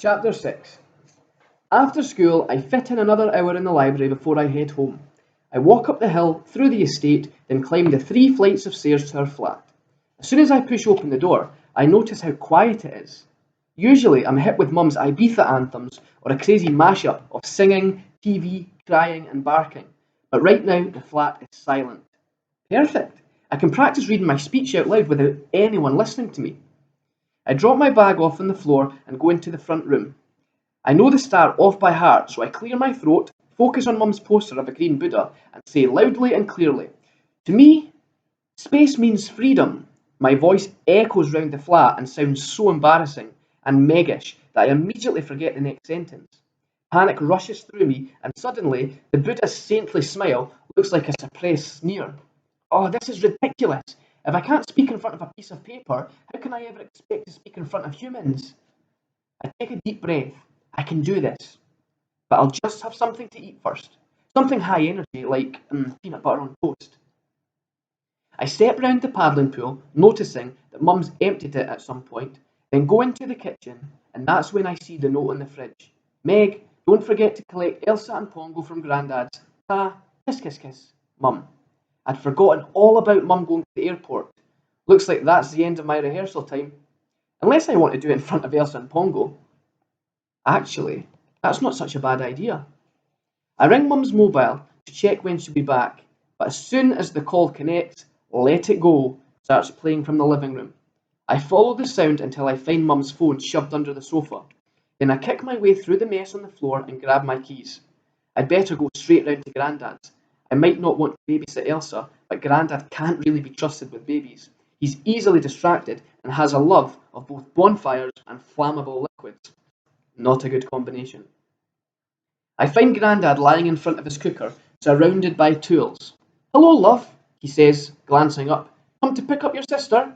Chapter 6. After school, I fit in another hour in the library before I head home. I walk up the hill, through the estate, then climb the 3 flights of stairs to her flat. As soon as I push open the door, I notice how quiet it is. Usually, I'm hit with Mum's Ibiza anthems or a crazy mashup of singing, TV, crying, and barking. But right now, the flat is silent. Perfect! I can practice reading my speech out loud without anyone listening to me. I drop my bag off on the floor and go into the front room. I know the star off by heart, so I clear my throat, focus on Mum's poster of a green Buddha, and say loudly and clearly, "To me, space means freedom." My voice echoes round the flat and sounds so embarrassing and meggish that I immediately forget the next sentence. Panic rushes through me, and suddenly the Buddha's saintly smile looks like a suppressed sneer. Oh, this is ridiculous! If I can't speak in front of a piece of paper, how can I ever expect to speak in front of humans? I take a deep breath. I can do this, but I'll just have something to eat first. Something high energy, like peanut butter on toast. I step round the paddling pool, noticing that Mum's emptied it at some point, then go into the kitchen, and that's when I see the note on the fridge. "Meg, don't forget to collect Elsa and Pongo from Grandad's. Ta, kiss kiss kiss, Mum." I'd forgotten all about Mum going to the airport. Looks like that's the end of my rehearsal time. Unless I want to do it in front of Elsa and Pongo. Actually, that's not such a bad idea. I ring Mum's mobile to check when she'll be back, but as soon as the call connects, "Let It Go" starts playing from the living room. I follow the sound until I find Mum's phone shoved under the sofa. Then I kick my way through the mess on the floor and grab my keys. I'd better go straight round to Grandad's. I might not want to babysit Elsa, but Grandad can't really be trusted with babies. He's easily distracted and has a love of both bonfires and flammable liquids. Not a good combination. I find Grandad lying in front of his cooker, surrounded by tools. "Hello, love," he says, glancing up. "Come to pick up your sister?"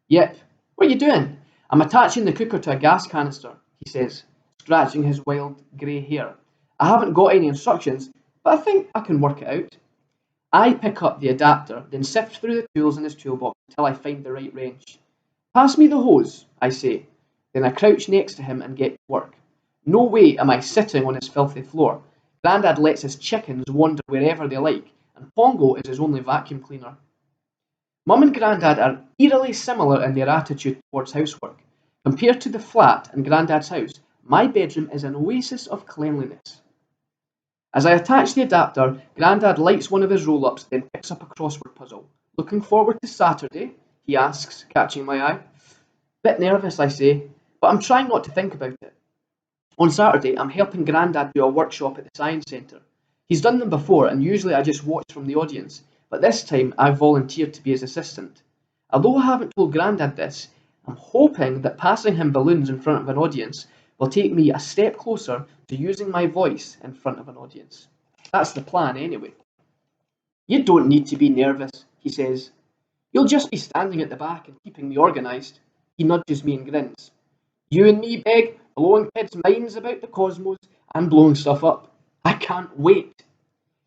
"Yep. What are you doing?" "I'm attaching the cooker to a gas canister," he says, scratching his wild grey hair. "I haven't got any instructions, but I think I can work it out." I pick up the adapter, then sift through the tools in his toolbox until I find the right wrench. "Pass me the hose," I say. Then I crouch next to him and get to work. No way am I sitting on his filthy floor. Grandad lets his chickens wander wherever they like, and Pongo is his only vacuum cleaner. Mum and Grandad are eerily similar in their attitude towards housework. Compared to the flat and Grandad's house, my bedroom is an oasis of cleanliness. As I attach the adapter, Grandad lights one of his roll-ups, then picks up a crossword puzzle. "Looking forward to Saturday?" he asks, catching my eye. "Bit nervous," I say, but I'm trying not to think about it. On Saturday, I'm helping Grandad do a workshop at the Science Centre. He's done them before, and usually I just watch from the audience, but this time I've volunteered to be his assistant. Although I haven't told Grandad this, I'm hoping that passing him balloons in front of an audience will take me a step closer to using my voice in front of an audience. That's the plan, anyway. "You don't need to be nervous," he says. "You'll just be standing at the back and keeping me organised." He nudges me and grins. "You and me, Beg, blowing kids' minds about the cosmos and blowing stuff up. I can't wait."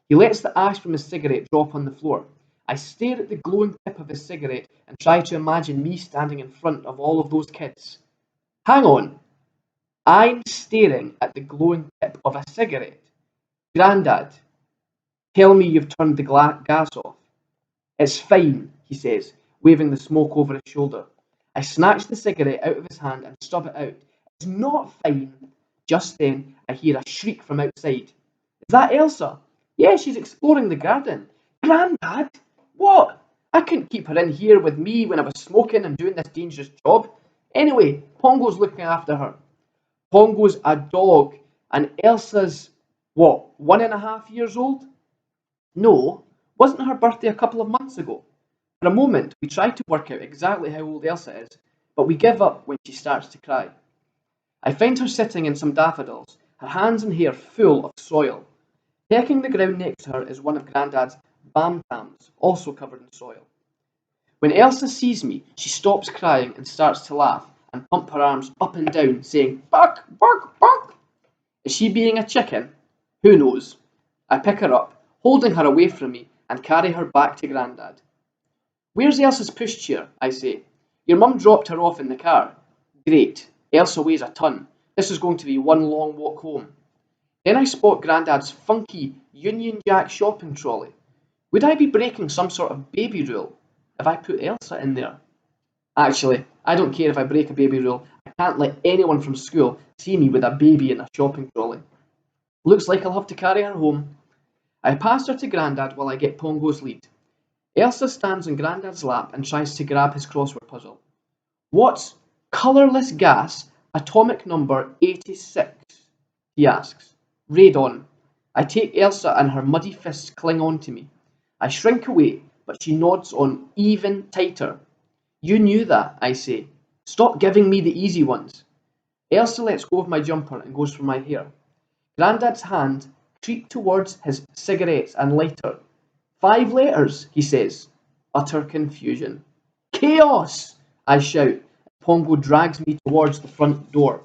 He lets the ash from his cigarette drop on the floor. I stare at the glowing tip of his cigarette and try to imagine me standing in front of all of those kids. Hang on. I'm staring at the glowing tip of a cigarette. "Grandad, tell me you've turned the gas off." "It's fine," he says, waving the smoke over his shoulder. I snatch the cigarette out of his hand and stub it out. "It's not fine." Just then, I hear a shriek from outside. "Is that Elsa?" "Yeah, she's exploring the garden." "Grandad, what? I couldn't keep her in here with me when I was smoking and doing this dangerous job. Anyway, Pongo's looking after her." "Pongo's a dog, and Elsa's, what, 1.5 years old?" "No, wasn't her birthday a couple of months ago?" For a moment, we try to work out exactly how old Elsa is, but we give up when she starts to cry. I find her sitting in some daffodils, her hands and hair full of soil. Pecking the ground next to her is one of Grandad's bantams, also covered in soil. When Elsa sees me, she stops crying and starts to laugh and pump her arms up and down, saying, "Bark, bark, bark." Is she being a chicken? Who knows? I pick her up, holding her away from me, and carry her back to Grandad. "Where's Elsa's pushchair?" I say. "Your mum dropped her off in the car." "Great. Elsa weighs a ton. This is going to be one long walk home. Then I spot Grandad's funky Union Jack shopping trolley. Would I be breaking some sort of baby rule if I put Elsa in there? Actually, I don't care if I break a baby rule. I can't let anyone from school see me with a baby in a shopping trolley. Looks like I'll have to carry her home. I pass her to Grandad while I get Pongo's lead. Elsa stands on Grandad's lap and tries to grab his crossword puzzle. What's colourless gas atomic number 86? He asks. Radon. I take Elsa and her muddy fists cling on to me. I shrink away, but she nods on even tighter. You knew that, I say. Stop giving me the easy ones. Elsa lets go of my jumper and goes for my hair. Grandad's hand creeps towards his cigarettes and lighter. 5 letters, he says. Utter confusion. Chaos! I shout. Pongo drags me towards the front door.